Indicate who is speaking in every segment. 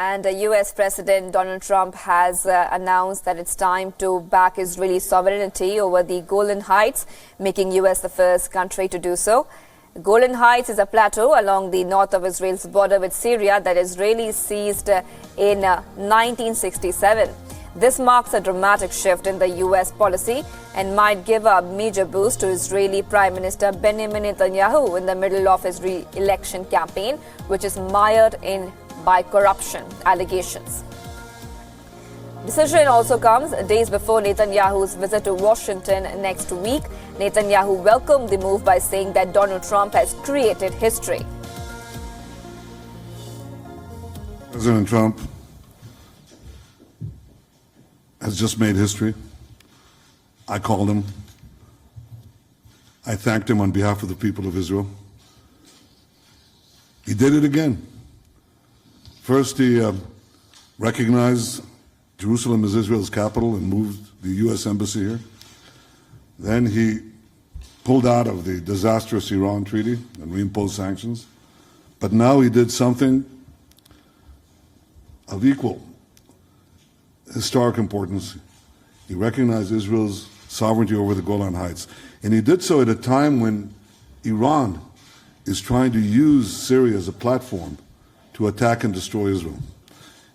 Speaker 1: And US President Donald Trump has announced that it's time to back Israeli sovereignty over the Golan Heights, making US the first country to do so. Golan Heights is a plateau along the north of Israel's border with Syria that Israelis seized in 1967. This marks a dramatic shift in the US policy and might give a major boost to Israeli Prime Minister Benjamin Netanyahu in the middle of his re-election campaign, which is mired in by corruption allegations. Decision also comes days before Netanyahu's visit to Washington next week. Netanyahu welcomed the move by saying that Donald Trump has created history.
Speaker 2: President Trump has just made history. I called him. I thanked him on behalf of the people of Israel. He did it again. First, he recognized Jerusalem as Israel's capital and moved the U.S. embassy here. Then he pulled out of the disastrous Iran treaty and reimposed sanctions. But now he did something of equal historic importance. He recognized Israel's sovereignty over the Golan Heights. And he did so at a time when Iran is trying to use Syria as a platform to attack and destroy Israel.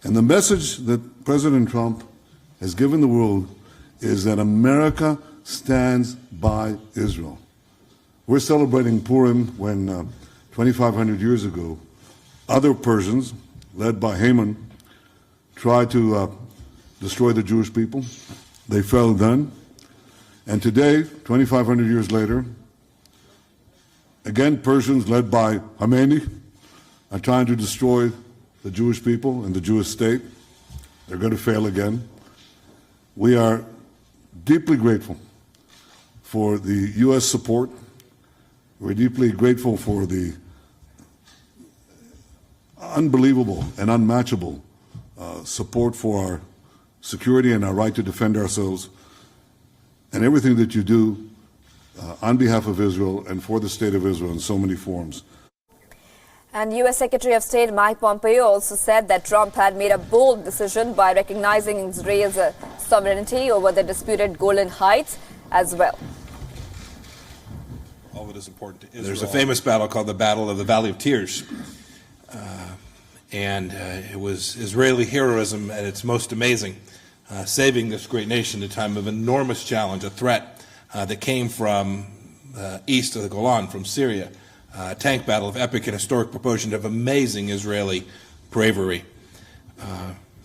Speaker 2: And the message that President Trump has given the world is that America stands by Israel. We're celebrating Purim when 2,500 years ago, other Persians, led by Haman, tried to destroy the Jewish people. They fell then. And today, 2,500 years later, again, Persians led by Khomeini are trying to destroy the Jewish people and the Jewish state. They're going to fail again. We are deeply grateful for the U.S. support. We're deeply grateful for the unbelievable and unmatchable support for our security and our right to defend ourselves, and everything that you do on behalf of Israel and for the state of Israel in so many forms.
Speaker 1: And U.S. Secretary of State Mike Pompeo also said that Trump had made a bold decision by recognizing Israel's sovereignty over the disputed Golan Heights as well.
Speaker 3: All of it is important to Israel. There's a famous battle called the Battle of the Valley of Tears. It was Israeli heroism at its most amazing, saving this great nation at a time of enormous challenge, a threat that came from east of the Golan, from Syria. A tank battle of epic and historic proportion of amazing Israeli bravery.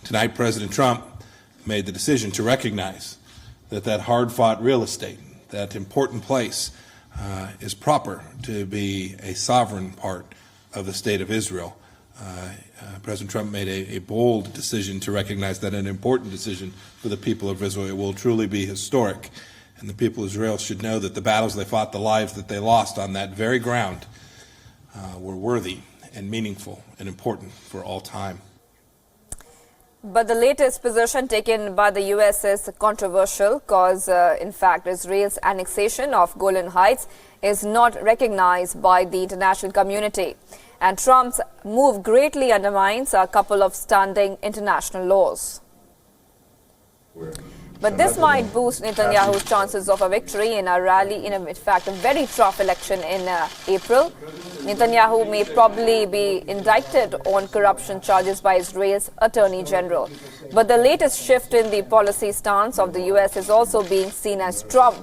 Speaker 3: Tonight, President Trump made the decision to recognize that hard-fought real estate, that important place, is proper to be a sovereign part of the state of Israel. President Trump made a bold decision to recognize that, an important decision for the people of Israel. It will truly be historic. And the people of Israel should know that the battles they fought, the lives that they lost on that very ground, were worthy and meaningful and important for all time.
Speaker 1: But the latest position taken by the U.S. is controversial because, in fact, Israel's annexation of Golan Heights is not recognized by the international community. And Trump's move greatly undermines a couple of standing international laws. But this might boost Netanyahu's chances of a victory in a rally, in fact, a very tough election in April. Netanyahu may probably be indicted on corruption charges by Israel's Attorney General. But the latest shift in the policy stance of the U.S. is also being seen as Trump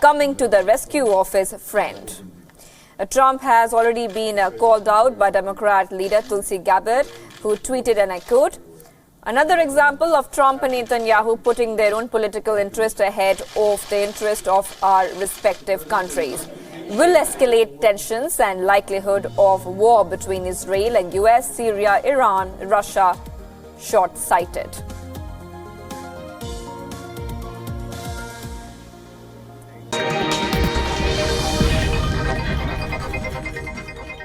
Speaker 1: coming to the rescue of his friend. Trump has already been called out by Democrat leader Tulsi Gabbard, who tweeted, and I quote, "Another example of Trump and Netanyahu putting their own political interest ahead of the interest of our respective countries. Will escalate tensions and likelihood of war between Israel and US, Syria, Iran, Russia, short-sighted."